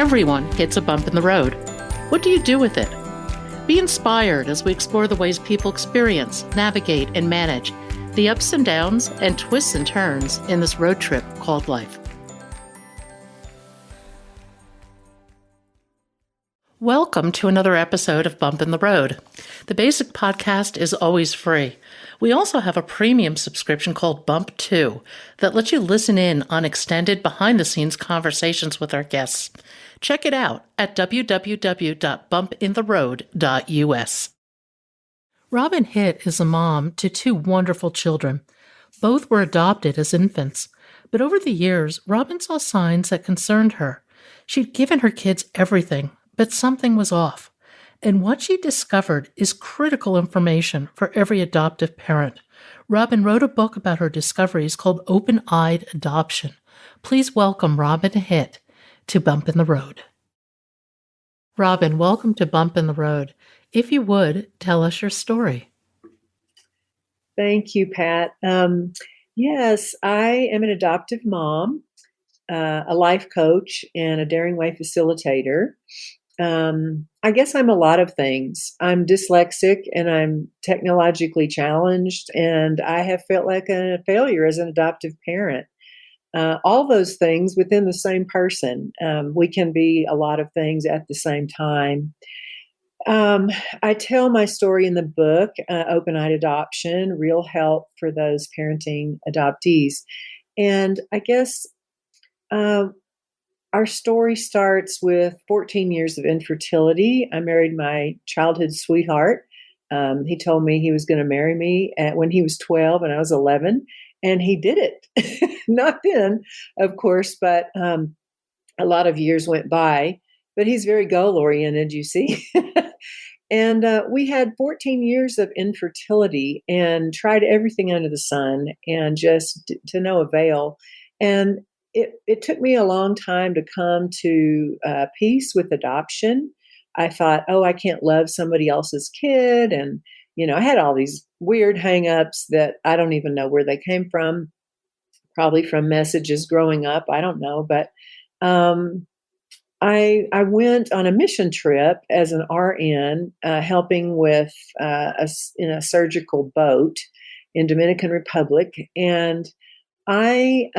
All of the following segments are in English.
Everyone hits a bump in the road. What do you do with it? Be inspired as we explore the ways people experience, navigate, and manage the ups and downs and twists and turns in this road trip called life. Welcome to another episode of Bump in the Road. The basic podcast is always free. We also have a premium subscription called Bump 2 that lets you listen in on extended behind-the-scenes conversations with our guests. Check it out at www.bumpintheroad.us. Robin Hitt is a mom to two wonderful children. Both were adopted as infants, but over the years, Robin saw signs that concerned her. She'd given her kids everything, but something was off. And what she discovered is critical information for every adoptive parent. Robin wrote a book about her discoveries called Open-Eyed Adoption. Please welcome Robin Hitt to Bump in the Road. Robin, welcome to Bump in the Road. If you would, tell us your story. Thank you, Pat. Yes, I am an adoptive mom, a life coach, and a Daring Way facilitator. I guess I'm a lot of things. I'm dyslexic and I'm technologically challenged, and I have felt like a failure as an adoptive parent. All those things within the same person. We can be a lot of things at the same time. I tell my story in the book, Open-Eyed Adoption, Real Help for Those Parenting Adoptees. And I guess our story starts with 14 years of infertility. I married my childhood sweetheart. He told me he was going to marry me when he was 12 and I was 11. And he did it. Not then, of course, but a lot of years went by. But he's very goal-oriented, you see. And we had 14 years of infertility and tried everything under the sun and just to no avail. And it took me a long time to come to peace with adoption. I thought, I can't love somebody else's kid. And, I had all these weird hang-ups that I don't even know where they came from, probably from messages growing up. I don't know. But I went on a mission trip as an RN, helping with in a surgical boat in Dominican Republic. And I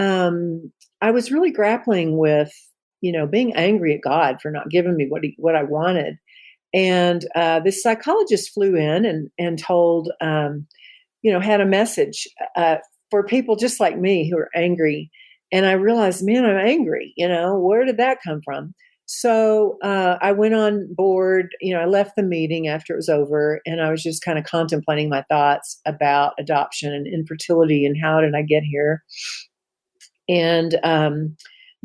was really grappling with, being angry at God for not giving me what I wanted. And this psychologist flew in and told, had a message for people just like me who are angry. And I realized, man, I'm angry. Where did that come from? So I went on board. I left the meeting after it was over, and I was just kind of contemplating my thoughts about adoption and infertility and how did I get here. And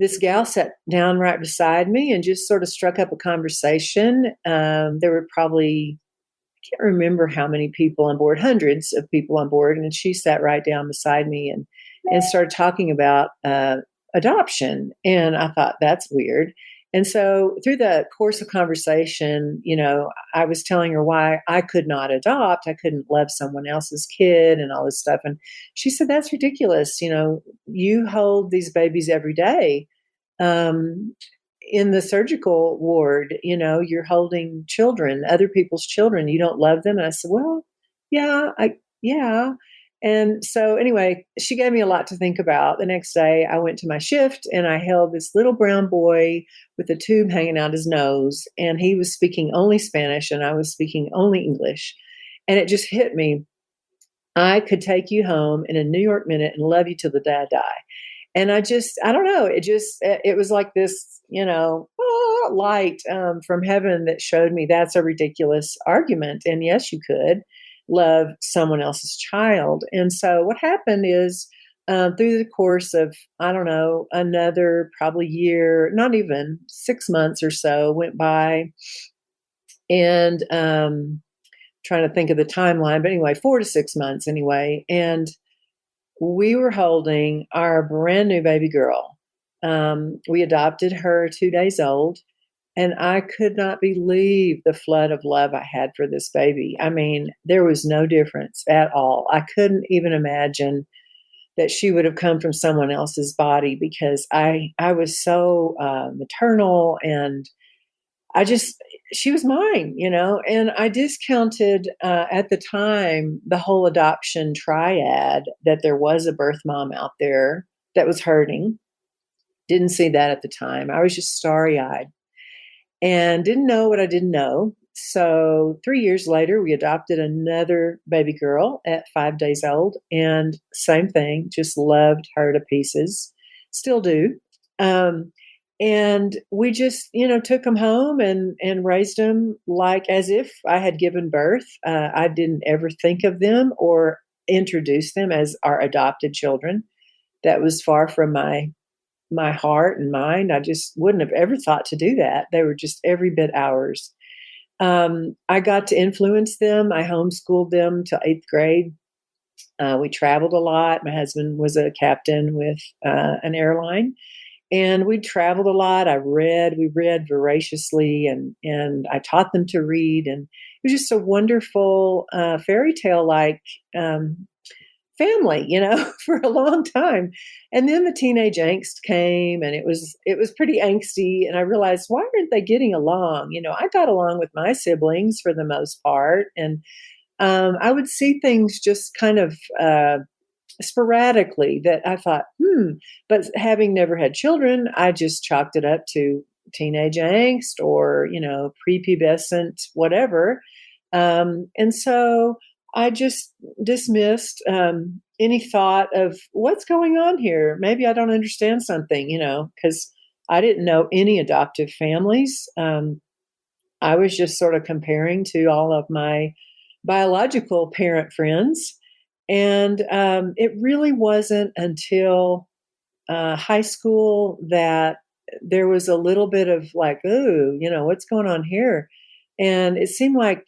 this gal sat down right beside me and just sort of struck up a conversation. There were probably, I can't remember how many people on board, hundreds of people on board. And she sat right down beside me and started talking about adoption. And I thought, that's weird. And so through the course of conversation, I was telling her why I could not adopt. I couldn't love someone else's kid and all this stuff. And she said, that's ridiculous. You hold these babies every day. In the surgical ward, you're holding children, other people's children. You don't love them. And I said, well, yeah. And so anyway, she gave me a lot to think about. The next day I went to my shift and I held this little brown boy with a tube hanging out his nose, and he was speaking only Spanish and I was speaking only English. And it just hit me. I could take you home in a New York minute and love you till the day I die. And I don't know. It was like this, light from heaven that showed me that's a ridiculous argument. And yes, you could love someone else's child. And so what happened is through the course of, another probably year, not even 6 months or so went by, and trying to think of the timeline, but anyway, 4 to 6 months anyway. And we were holding our brand new baby girl. We adopted her 2 days old. And I could not believe the flood of love I had for this baby. I mean, there was no difference at all. I couldn't even imagine that she would have come from someone else's body, because I was so maternal, and I just she was mine, and I discounted at the time the whole adoption triad, that there was a birth mom out there that was hurting. Didn't see that at the time. I was just starry eyed and didn't know what I didn't know. So 3 years later, we adopted another baby girl at 5 days old, and same thing, just loved her to pieces, still do. Um, and we just, took them home and raised them like as if I had given birth. I didn't ever think of them or introduce them as our adopted children. That was far from my heart and mind. I just wouldn't have ever thought to do that. They were just every bit ours. I got to influence them. I homeschooled them till 8th grade. We traveled a lot. My husband was a captain with an airline, and we traveled a lot. We read voraciously, and I taught them to read. And it was just a wonderful fairy tale like family, for a long time. And then the teenage angst came, and it was pretty angsty, and I realized, why aren't they getting along? I got along with my siblings for the most part, and I would see things just kind of sporadically that I thought, but having never had children, I just chalked it up to teenage angst or, prepubescent, whatever. And so I just dismissed any thought of what's going on here. Maybe I don't understand something, because I didn't know any adoptive families. I was just sort of comparing to all of my biological parent friends. And it really wasn't until high school that there was a little bit of like, ooh, what's going on here? And it seemed like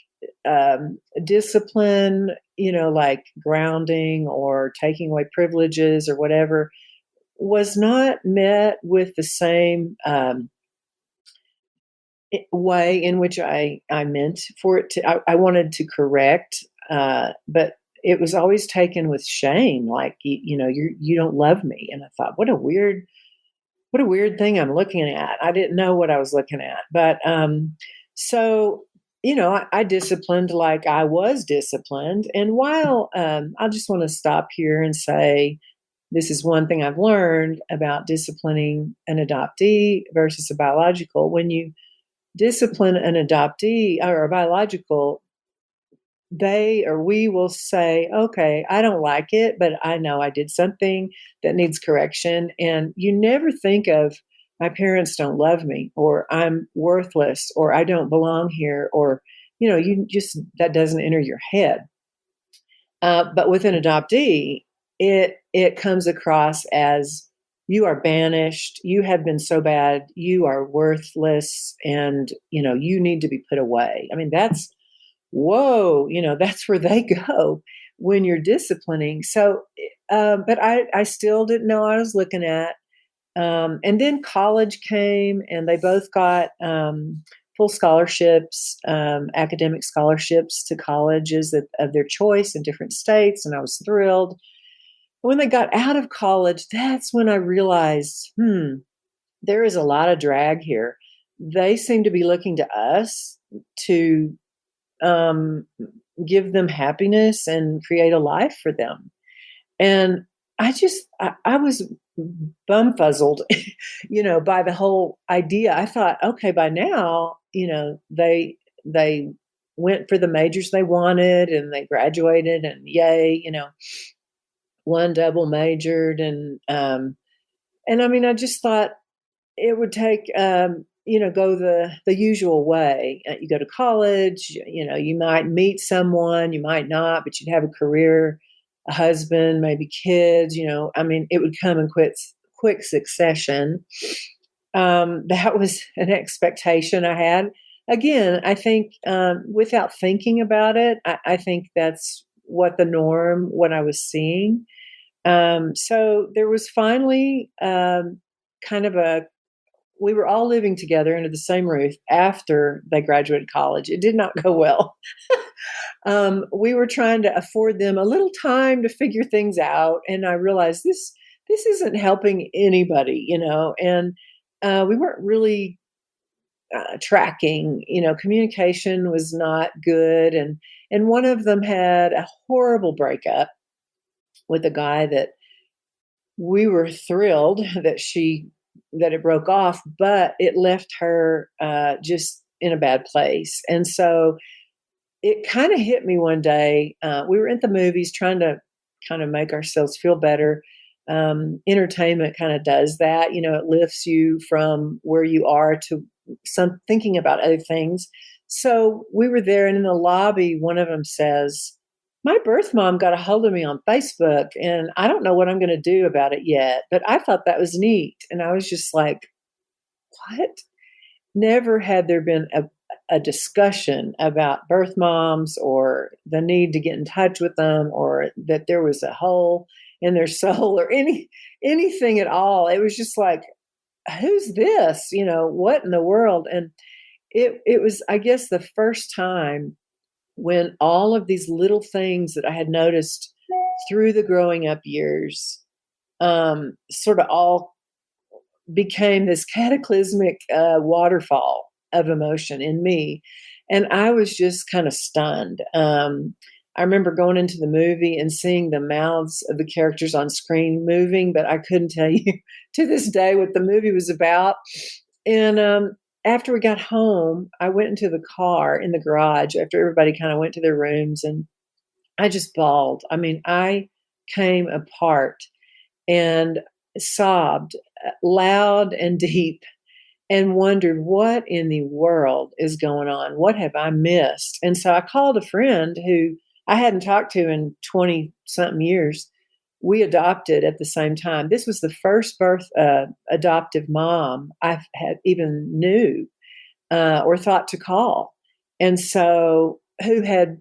discipline, like grounding or taking away privileges or whatever, was not met with the same way in which I meant for it to. I wanted to correct, but it was always taken with shame, like you don't love me. And I thought, what a weird thing I'm looking at. I didn't know what I was looking at, but so I disciplined like I was disciplined. And while I just want to stop here and say, this is one thing I've learned about disciplining an adoptee versus a biological. When you discipline an adoptee or a biological, they or we will say, okay, I don't like it, but I know I did something that needs correction. And you never think of, my parents don't love me, or I'm worthless, or I don't belong here, or, you just, that doesn't enter your head. But with an adoptee, it comes across as, you are banished, you have been so bad, you are worthless, and you need to be put away. I mean, that's, whoa, that's where they go when you're disciplining. So, but I still didn't know what I was looking at. And then college came, and they both got full scholarships, academic scholarships to colleges of their choice in different states. And I was thrilled. When they got out of college, that's when I realized, there is a lot of drag here. They seem to be looking to us to um, give them happiness and create a life for them. And I was bumfuzzled, by the whole idea. I thought, okay, by now, they went for the majors they wanted, and they graduated, and yay, one double majored, and I mean, I just thought it would take, go the usual way. You go to college, you might meet someone, you might not, but you'd have a career, a husband, maybe kids, I mean, it would come in quick succession. That was an expectation I had. Again, I think without thinking about it, I think that's what I was seeing. So there was finally kind of we were all living together under the same roof after they graduated college. It did not go well. We were trying to afford them a little time to figure things out, and I realized this isn't helping anybody, and we weren't really tracking. Communication was not good, and one of them had a horrible breakup with a guy that we were thrilled that it broke off, but it left her just in a bad place. And so it kind of hit me one day. We were at the movies trying to kind of make ourselves feel better. Entertainment kind of does that. It lifts you from where you are to some thinking about other things. So we were there, and in the lobby, one of them says, "My birth mom got a hold of me on Facebook, and I don't know what I'm going to do about it yet, but I thought that was neat." And I was just like, what? Never had there been a discussion about birth moms or the need to get in touch with them or that there was a hole in their soul or anything at all. It was just like, who's this? What in the world? And it was, I guess, the first time when all of these little things that I had noticed through the growing up years sort of all became this cataclysmic waterfall of emotion in me. And I was just kind of stunned. I remember going into the movie and seeing the mouths of the characters on screen moving, but I couldn't tell you to this day what the movie was about. And after we got home, I went into the car in the garage after everybody kind of went to their rooms, and I just bawled. I mean, I came apart and sobbed loud and deep and wondered what in the world is going on? What have I missed? And so I called a friend who I hadn't talked to in 20 something years. We adopted at the same time. This was the first adoptive mom I had even knew or thought to call. And so who had,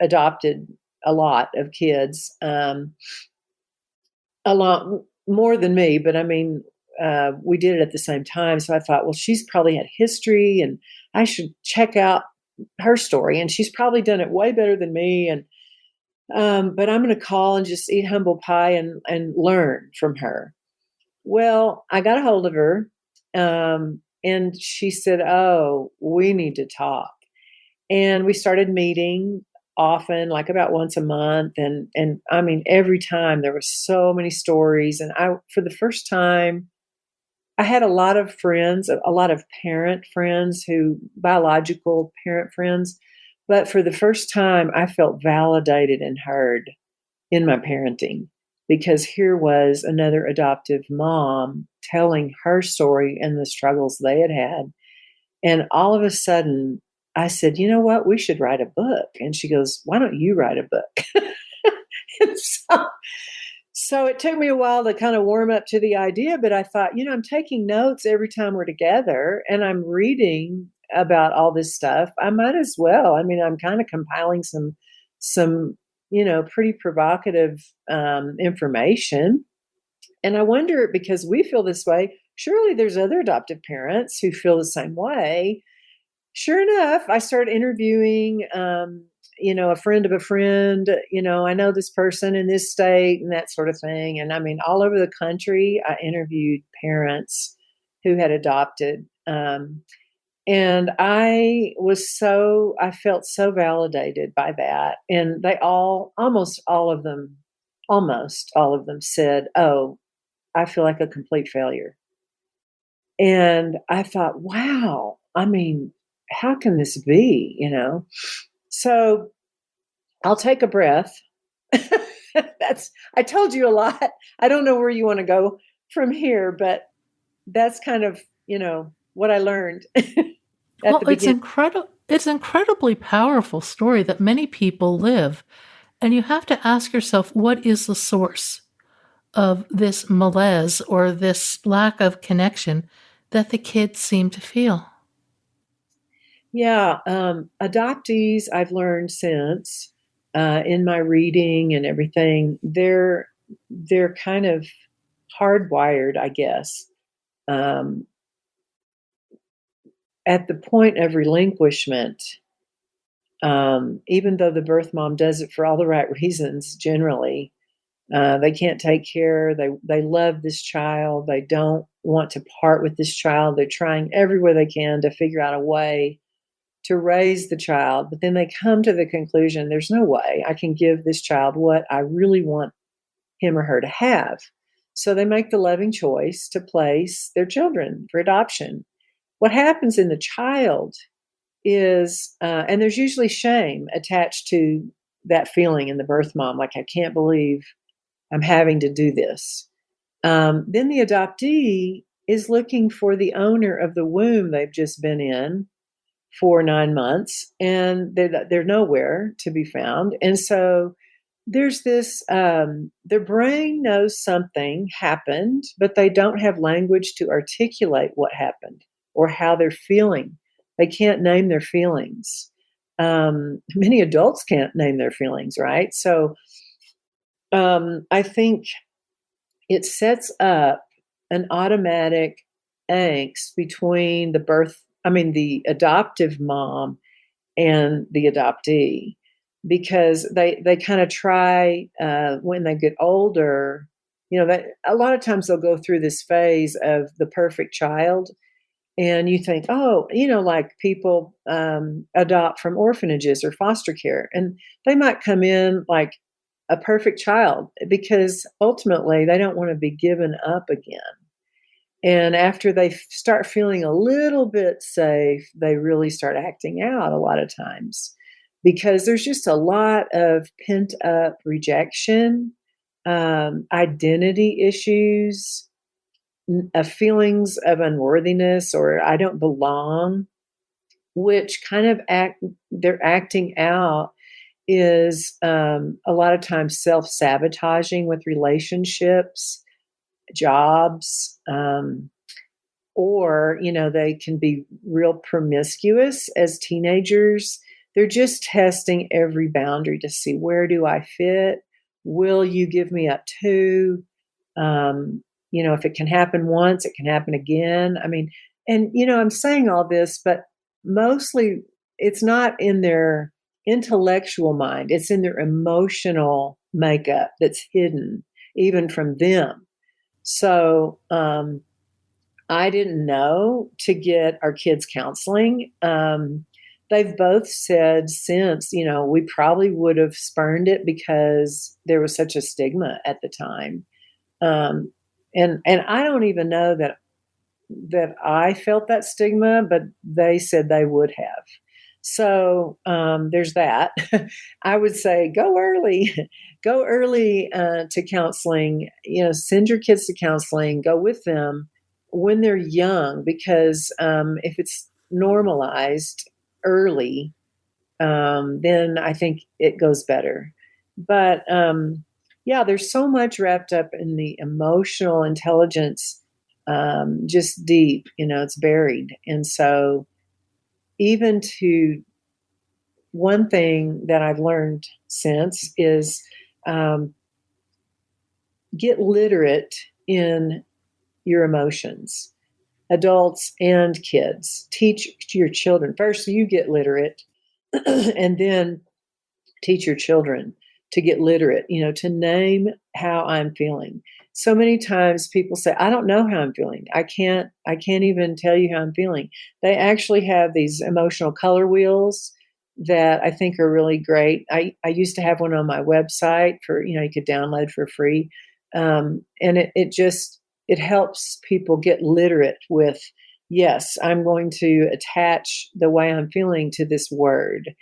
adopted a lot of kids, a lot more than me, but I mean, we did it at the same time. So I thought, well, she's probably had history and I should check out her story. And she's probably done it way better than me. And, but I'm going to call and just eat humble pie and learn from her. Well, I got a hold of her. And she said, "Oh, we need to talk." And we started meeting often, like about once a month. And I mean, every time there were so many stories. And for the first time, I had a lot of friends, a lot of parent friends biological parent friends. But for the first time, I felt validated and heard in my parenting because here was another adoptive mom telling her story and the struggles they had had. And all of a sudden, I said, "You know what? We should write a book." And she goes, "Why don't you write a book?" And so it took me a while to kind of warm up to the idea, but I thought, I'm taking notes every time we're together and I'm reading about all this stuff. I might as well. I mean, I'm kind of compiling some, pretty provocative information. And I wonder, because we feel this way, surely there's other adoptive parents who feel the same way. Sure enough, I started interviewing, a friend of a friend, I know this person in this state and that sort of thing. And I mean, all over the country, I interviewed parents who had adopted. And I felt so validated by that. And almost all of them said, "Oh, I feel like a complete failure." And I thought, wow, I mean, how can this be, So I'll take a breath. I told you a lot. I don't know where you want to go from here, but that's kind of, what I learned at Well, the beginning. It's an incredibly powerful story that many people live. And you have to ask yourself, what is the source of this malaise or this lack of connection that the kids seem to feel? Yeah, adoptees, I've learned since in my reading and everything, they're kind of hardwired, I guess. Um, at the point of relinquishment, Even though the birth mom does it for all the right reasons, generally, they can't take care. They love this child. They don't want to part with this child. They're trying everywhere they can to figure out a way to raise the child. But then they come to the conclusion there's no way I can give this child what I really want him or her to have. So they make the loving choice to place their children for adoption. What happens in the child is, and there's usually shame attached to that feeling in the birth mom, like, I can't believe I'm having to do this. Then the adoptee is looking for the owner of the womb they've just been in for 9 months, and they're nowhere to be found. And so there's this, their brain knows something happened, but they don't have language to articulate what happened or how they're feeling. They can't name their feelings. Many adults can't name their feelings, right? So I think it sets up an automatic angst between the adoptive mom and the adoptee, because they kind of try, when they get older, that a lot of times they'll go through this phase of the perfect child, and you think, oh, like people adopt from orphanages or foster care, and they might come in like a perfect child because ultimately they don't want to be given up again. And after they start feeling a little bit safe, they really start acting out a lot of times because there's just a lot of pent up rejection, identity issues, feelings of unworthiness or I don't belong, which kind of they're acting out is a lot of times self-sabotaging with relationships, jobs, or they can be real promiscuous as teenagers. They're just testing every boundary to see, where do I fit? Will you give me up too? If it can happen once, it can happen again. I mean, and I'm saying all this, but mostly it's not in their intellectual mind, it's in their emotional makeup that's hidden even from them. So I didn't know to get our kids counseling. They've both said since, we probably would have spurned it because there was such a stigma at the time. And I don't even know that I felt that stigma, but they said they would have. So there's that. I would say go early, go early to counseling. Send your kids to counseling. Go with them when they're young, because if it's normalized early, then I think it goes better. But yeah, there's so much wrapped up in the emotional intelligence, just deep, it's buried. And so even to one thing that I've learned since is get literate in your emotions, adults and kids. Teach your children. First, you get literate, and then teach your children to get literate, to name how I'm feeling. So many times people say, I don't know how I'm feeling. I can't even tell you how I'm feeling. They actually have these emotional color wheels that I think are really great. I used to have one on my website for, you could download for free. And it helps people get literate with, yes, I'm going to attach the way I'm feeling to this word.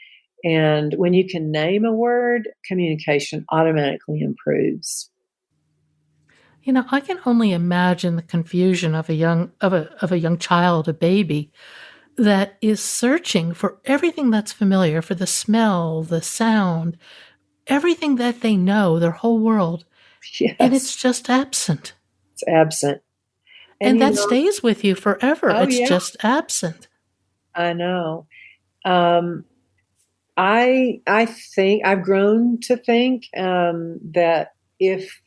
And when you can name a word, communication automatically improves. I can only imagine the confusion of a young child, a baby, that is searching for everything that's familiar, for the smell, the sound, everything that they know, their whole world, and it's Yes, just absent. it's absent. And And that stays with you forever. oh It's yeah, just absent. I know. Um, I think I've grown to think that if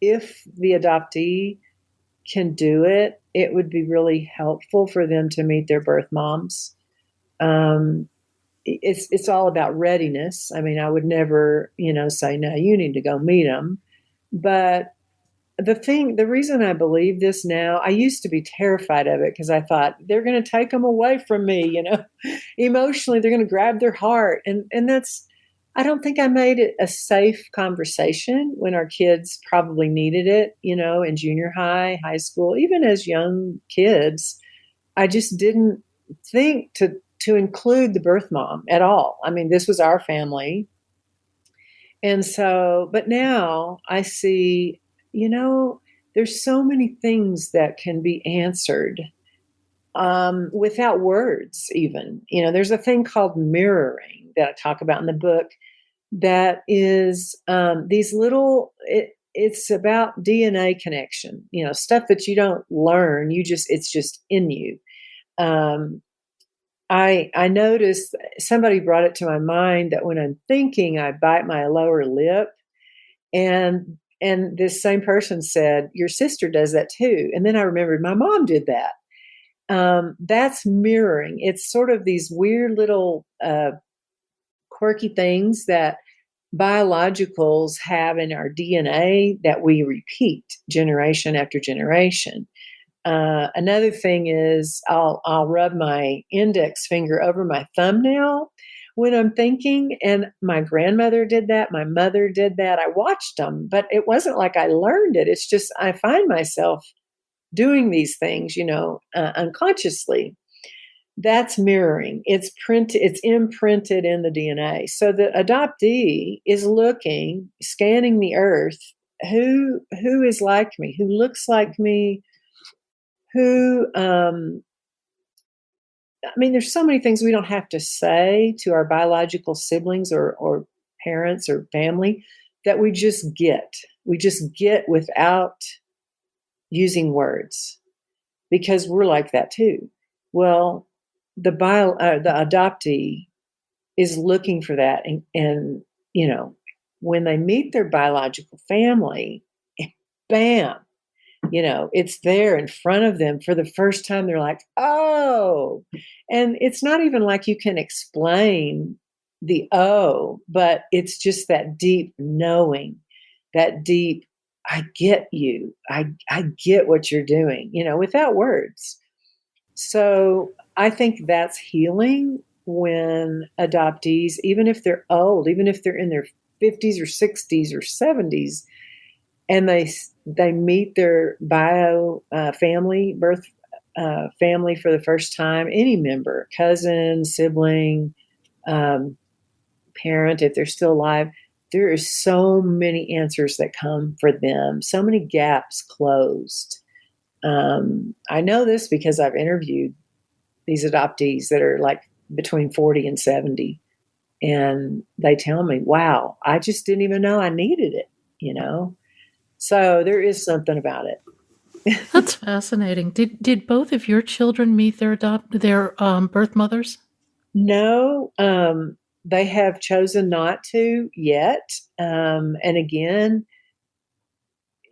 the adoptee can do it, it would be really helpful for them to meet their birth moms. Um, it's all about readiness. I mean, I would never, say, no, you need to go meet them. But the reason I believe this now, I used to be terrified of it because I thought they're going to take them away from me, emotionally, they're going to grab their heart. And I don't think I made it a safe conversation when our kids probably needed it, in junior high, high school, even as young kids. I just didn't think to include the birth mom at all. I mean, this was our family. And so, but now I see, there's so many things that can be answered without words, even. There's a thing called mirroring that I talk about in the book that is these little, it's about DNA connection, stuff that you don't learn. It's just in you. I noticed somebody brought it to my mind that when I'm thinking, I bite my lower lip, and this same person said, your sister does that too. And then I remembered my mom did that. That's mirroring. It's sort of these weird little quirky things that biologicals have in our DNA that we repeat generation after generation. Another thing is I'll rub my index finger over my thumbnail when I'm thinking, and my grandmother did that. My mother did that. I watched them, but it wasn't like I learned it. It's just I find myself doing these things, unconsciously. That's mirroring. It's imprinted in the DNA. So the adoptee is scanning the earth. Who is like me? Who looks like me? Who I mean, there's so many things we don't have to say to our biological siblings or parents or family that we just get. We just get without using words because we're like that too. Well, the adoptee is looking for that, and when they meet their biological family, bam, it's there in front of them for the first time. They're like, oh, and it's not even like you can explain the oh, but it's just that deep knowing, that deep, I get you. I get what you're doing, without words. So I think that's healing when adoptees, even if they're old, even if they're in their 50s or 60s or 70s, and they meet their birth family for the first time, any member, cousin, sibling, parent, if they're still alive, there is so many answers that come for them, so many gaps closed. I know this because I've interviewed these adoptees that are like between 40 and 70, and they tell me, wow, I just didn't even know I needed it, So there is something about it. That's fascinating. Did both of your children meet their birth mothers? No, they have chosen not to yet. And again,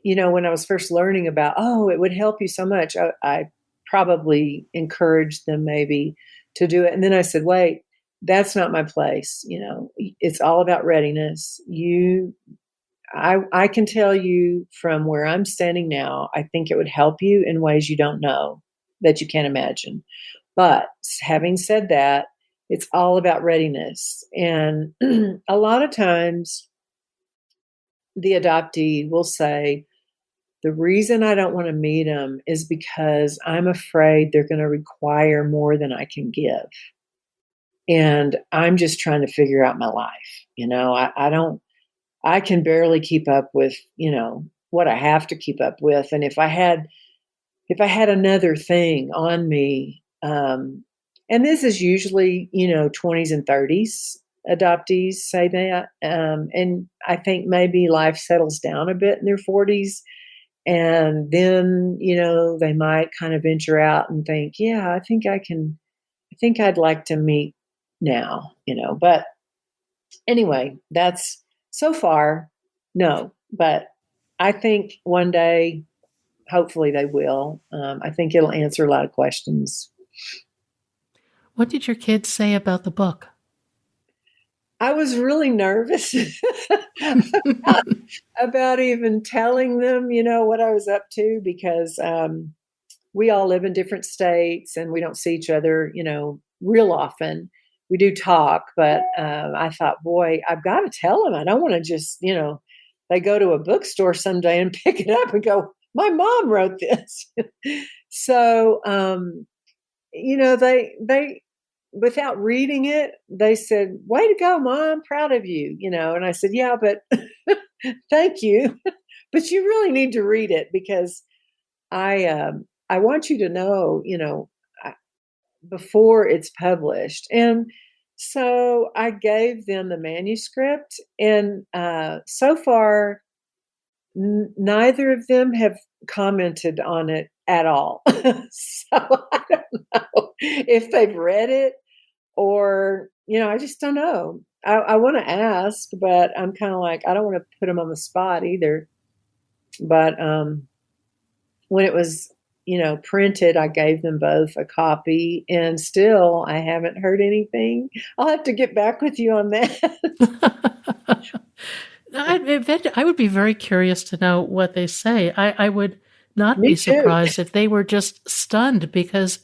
when I was first learning about, it would help you so much, I probably encouraged them maybe to do it. And then I said, wait, that's not my place. It's all about readiness. I can tell you from where I'm standing now, I think it would help you in ways you don't know, that you can't imagine. But having said that, it's all about readiness. And a lot of times the adoptee will say, the reason I don't want to meet them is because I'm afraid they're going to require more than I can give. And I'm just trying to figure out my life. I can barely keep up with, what I have to keep up with. And if I had another thing on me, and this is usually, 20s and 30s adoptees say that. And I think maybe life settles down a bit in their 40s. And then, they might kind of venture out and think, yeah, I think I'd like to meet now, but anyway, that's so far, no, but I think one day, hopefully they will. I think it'll answer a lot of questions. What did your kids say about the book? I was really nervous about, about even telling them, what I was up to because we all live in different states and we don't see each other, real often. We do talk, but I thought, boy, I've got to tell them. I don't want to just, they go to a bookstore someday and pick it up and go, my mom wrote this. So, they without reading it, they said, "Way to go, mom, proud of you," and I said, "Yeah, but thank you, but you really need to read it because I want you to know, I- before it's published." And so I gave them the manuscript, and so far, neither of them have commented on it at all. So I don't know if they've read it or, I just don't know. I want to ask, but I'm kind of like, I don't want to put them on the spot either. But when it was, printed, I gave them both a copy, and still I haven't heard anything. I'll have to get back with you on that. I would be very curious to know what they say. I would not Me be too. surprised if they were just stunned because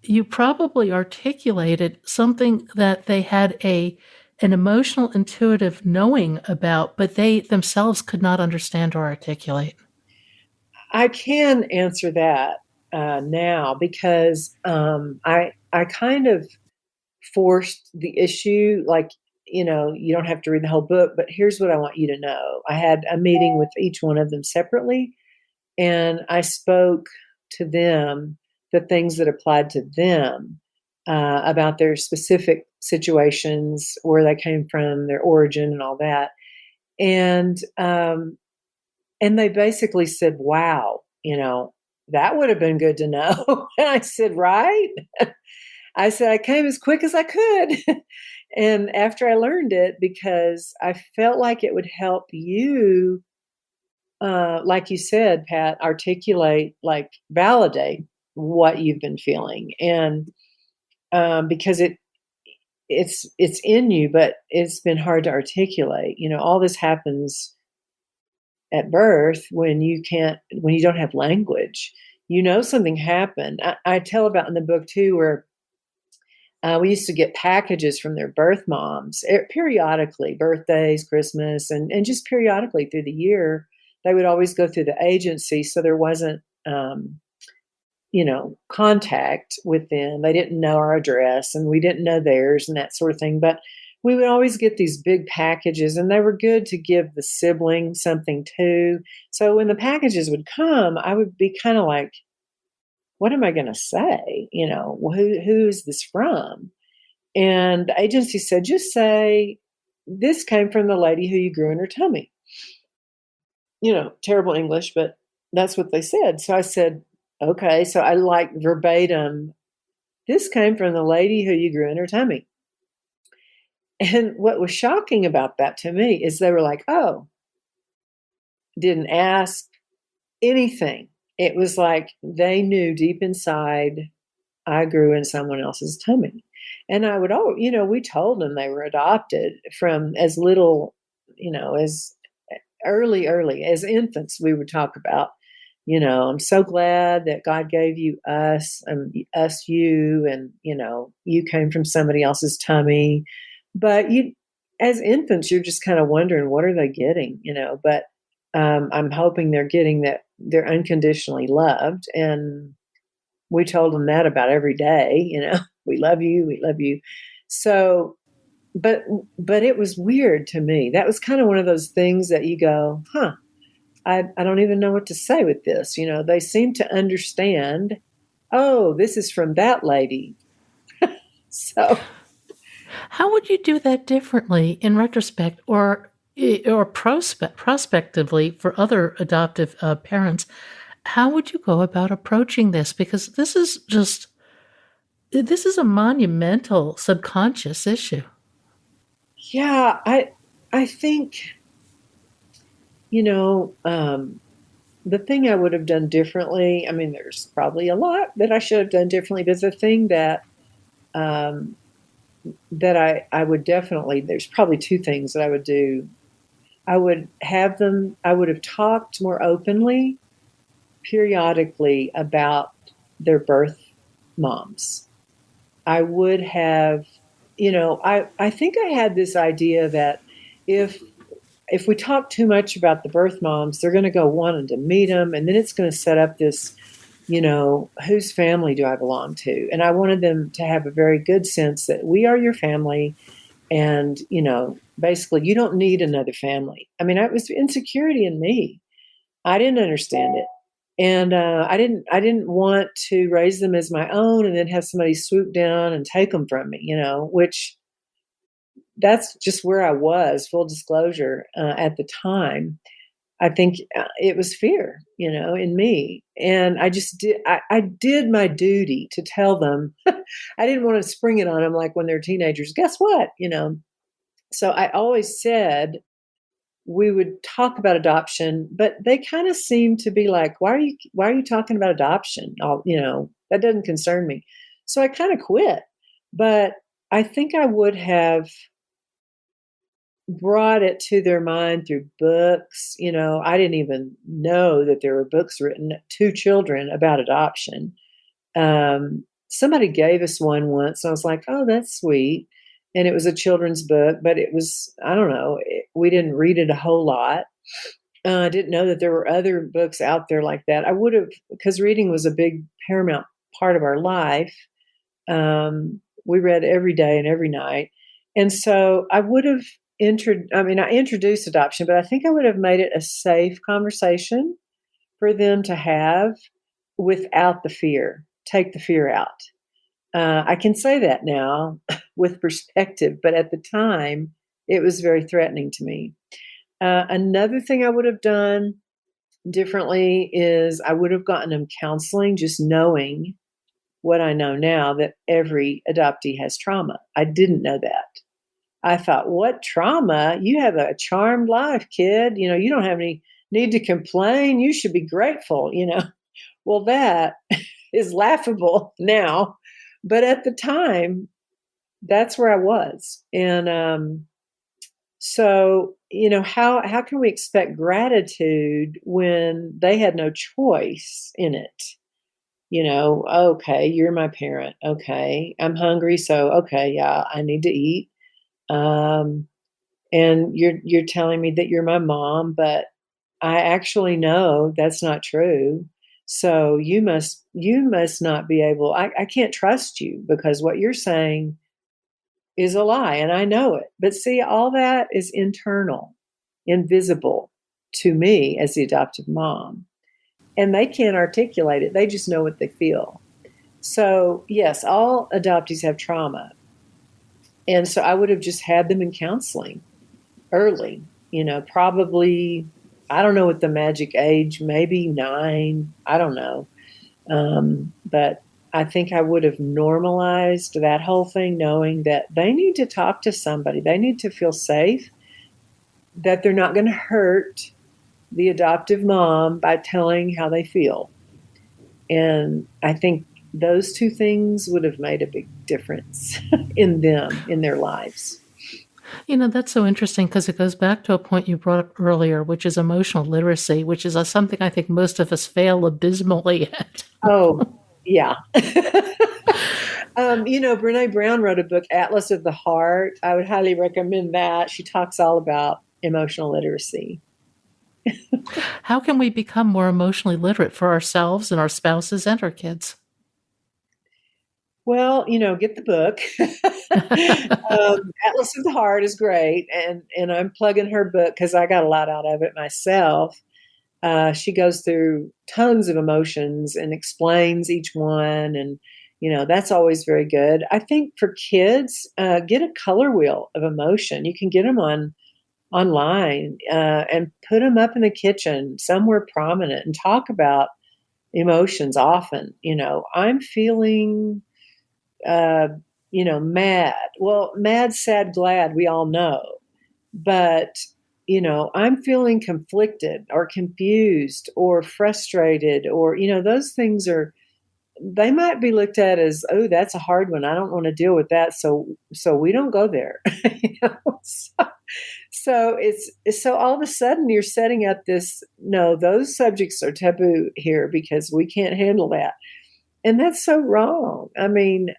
you probably articulated something that they had an emotional, intuitive knowing about, but they themselves could not understand or articulate. I can answer that now because I kind of forced the issue. Like, you don't have to read the whole book, but here's what I want you to know. I had a meeting with each one of them separately, and I spoke to them the things that applied to them about their specific situations, where they came from, their origin, and all that. And and they basically said, "Wow, that would have been good to know." And I said, "Right?" I said, "I came as quick as I could." And after I learned it, because I felt like it would help you, like you said, Pat, articulate, like validate what you've been feeling. And because it's in you, but it's been hard to articulate. All this happens at birth when you don't have language. Something happened. I tell about in the book too, where we used to get packages from their birth moms periodically, birthdays, Christmas, and just periodically through the year. They would always go through the agency, so there wasn't, contact with them. They didn't know our address, and we didn't know theirs, and that sort of thing. But we would always get these big packages, and they were good to give the sibling something too. So when the packages would come, I would be kind of like, what am I going to say? Who is this from? And the agency said, just say, this came from the lady who you grew in her tummy. Terrible English, but that's what they said. So I said, okay. So I like verbatim, this came from the lady who you grew in her tummy. And what was shocking about that to me is they were like, oh, didn't ask anything. It was like they knew deep inside I grew in someone else's tummy. And I would, we told them they were adopted from as little, as early as infants. We would talk about, I'm so glad that God gave you us and us, you, and, you came from somebody else's tummy. But as infants, you're just kind of wondering, what are they getting, but I'm hoping they're getting that they're unconditionally loved. And we told them that about every day, we love you, we love you. So, but it was weird to me. That was kind of one of those things that you go, huh, I don't even know what to say with this. They seem to understand, oh, this is from that lady. So, How would you do that differently in retrospect or prospectively for other adoptive parents? How would you go about approaching this? Because this is a monumental subconscious issue. yeah, I think, the thing I would have done differently, I mean, there's probably a lot that I should have done differently, but the thing that that I would definitely, there's probably two things that I would do. I would have talked more openly periodically about their birth moms. I would have, I think I had this idea that if if we talk too much about the birth moms, they're going to go wanting to meet them, and then it's going to set up this, whose family do I belong to? And I wanted them to have a very good sense that we are your family, and basically, you don't need another family. I mean, it was insecurity in me. I didn't understand it. And I didn't want to raise them as my own and then have somebody swoop down and take them from me, which that's just where I was, full disclosure, at the time. I think it was fear, in me. And I did my duty to tell them. I didn't want to spring it on them like when they're teenagers. Guess what? So I always said, we would talk about adoption, but they kind of seemed to be like, why are you talking about adoption? That doesn't concern me. So I kind of quit. But I think I would have brought it to their mind through books. I didn't even know that there were books written to children about adoption. Somebody gave us one once. And I was like, oh, that's sweet. And it was a children's book, but it was, I don't know, we didn't read it a whole lot. I didn't know that there were other books out there like that. I would have, because reading was a big paramount part of our life. We read every day and every night. And so I would have I introduced adoption, but I think I would have made it a safe conversation for them to have without the fear. Take the fear out. I can say that now with perspective, but at the time, it was very threatening to me. Another thing I would have done differently is I would have gotten them counseling, just knowing what I know now, that every adoptee has trauma. I didn't know that. I thought, what trauma? You have a charmed life, kid. You don't have any need to complain. You should be grateful. Well, that is laughable now. But at the time, that's where I was. And so, how can we expect gratitude when they had no choice in it? Okay, you're my parent. Okay, I'm hungry, so okay, yeah, I need to eat. Um, and you're telling me that you're my mom, but I actually know that's not true. So you must not be able. I can't trust you because what you're saying is a lie, and I know it. But see, all that is internal, invisible to me as the adoptive mom, and they can't articulate it. They just know what they feel. So yes, all adoptees have trauma, and so I would have just had them in counseling early, probably, I don't know what the magic age, maybe 9, I don't know. But I think I would have normalized that whole thing, knowing that they need to talk to somebody. They need to feel safe, that they're not going to hurt the adoptive mom by telling how they feel. And I think those two things would have made a big difference in them, in their lives. That's so interesting because it goes back to a point you brought up earlier, which is emotional literacy, which is something I think most of us fail abysmally at. Oh, yeah. Brene Brown wrote a book, Atlas of the Heart. I would highly recommend that. She talks all about emotional literacy. How can we become more emotionally literate for ourselves and our spouses and our kids? Well, get the book. Atlas of the Heart is great, and I'm plugging her book because I got a lot out of it myself. She goes through tons of emotions and explains each one, and that's always very good. I think for kids, get a color wheel of emotion. You can get them online and put them up in the kitchen somewhere prominent and talk about emotions often. I'm feeling mad. Well, mad, sad, glad, we all know. But, I'm feeling conflicted or confused or frustrated or, those things are they might be looked at as, oh, that's a hard one. I don't want to deal with that. So we don't go there. So so all of a sudden you're setting up this, no, those subjects are taboo here because we can't handle that. And that's so wrong. I mean,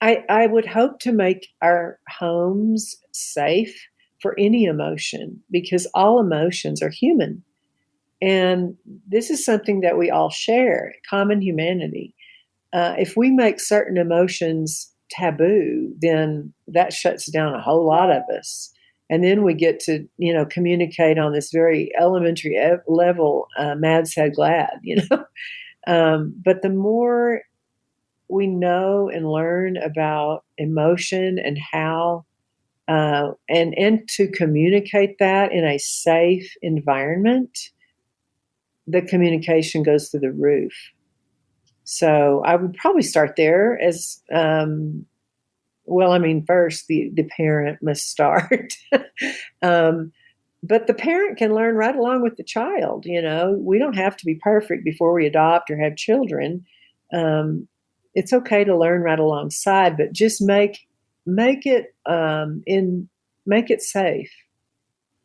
I would hope to make our homes safe for any emotion, because all emotions are human. And this is something that we all share, common humanity. If we make certain emotions taboo, then that shuts down a whole lot of us. And then we get to, communicate on this very elementary level, mad, sad, glad, But the more we know and learn about emotion and how, and to communicate that in a safe environment, the communication goes through the roof. So I would probably start there as, first the parent must start. But the parent can learn right along with the child. We don't have to be perfect before we adopt or have children. It's okay to learn right alongside, but just make it safe.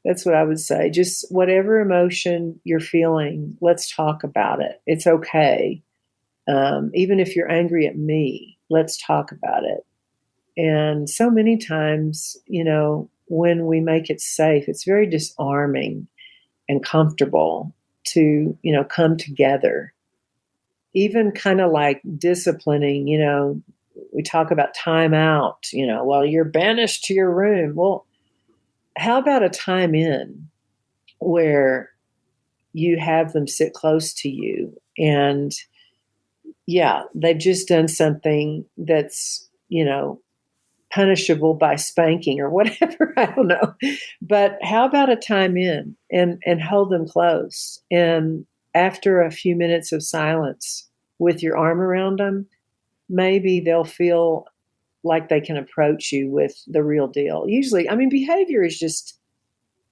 That's what I would say. Just whatever emotion you're feeling, let's talk about it. It's okay. Even if you're angry at me, let's talk about it. And so many times, when we make it safe, it's very disarming and comfortable to, come together. Even kind of like disciplining, we talk about time out, well, you're banished to your room. Well, how about a time in where you have them sit close to you and, yeah, they've just done something that's, punishable by spanking or whatever. I don't know. But how about a time in and hold them close? And after a few minutes of silence with your arm around them, maybe they'll feel like they can approach you with the real deal. Usually, behavior is just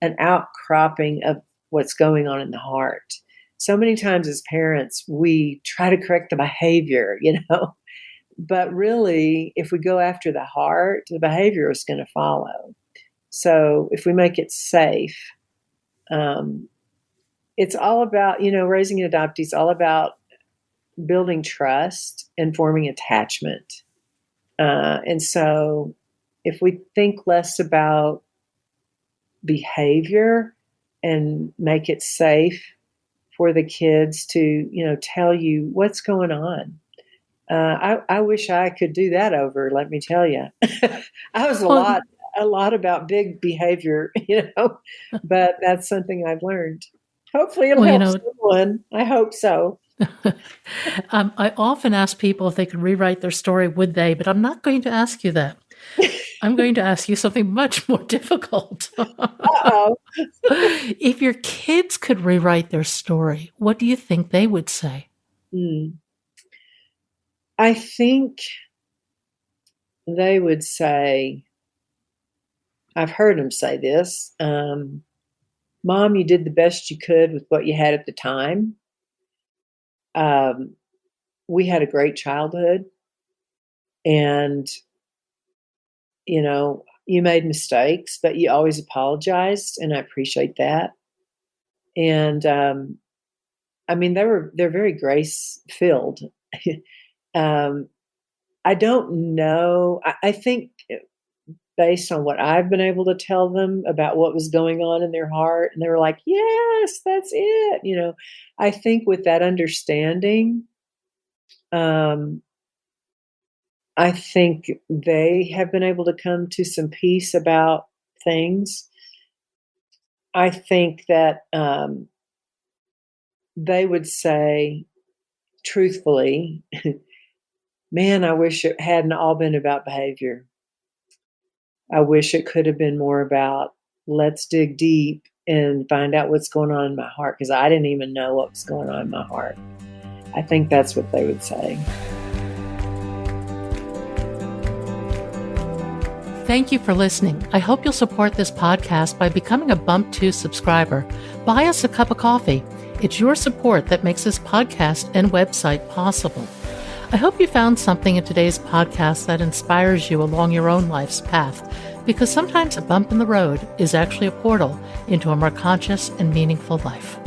an outcropping of what's going on in the heart. So many times as parents, we try to correct the behavior, but really, if we go after the heart, the behavior is going to follow. So if we make it safe, it's all about, raising an adoptee is all about building trust and forming attachment. And so if we think less about behavior and make it safe for the kids to, tell you what's going on. I wish I could do that over, let me tell you. I was a lot about big behavior, but that's something I've learned. Hopefully it'll help someone. I hope so. I often ask people if they could rewrite their story, would they? But I'm not going to ask you that. I'm going to ask you something much more difficult. Uh-oh. If your kids could rewrite their story, what do you think they would say? I think they would say, I've heard them say this, Mom, you did the best you could with what you had at the time. We had a great childhood, and, you made mistakes, but you always apologized, and I appreciate that. And, they're very grace-filled. I don't know. I think based on what I've been able to tell them about what was going on in their heart, and they were like, yes, that's it. I think with that understanding, I think they have been able to come to some peace about things. I think that they would say, truthfully, man, I wish it hadn't all been about behavior. I wish it could have been more about, let's dig deep and find out what's going on in my heart, because I didn't even know what was going on in my heart. I think that's what they would say. Thank you for listening. I hope you'll support this podcast by becoming a Bump 2 subscriber. Buy us a cup of coffee. It's your support that makes this podcast and website possible. I hope you found something in today's podcast that inspires you along your own life's path, because sometimes a bump in the road is actually a portal into a more conscious and meaningful life.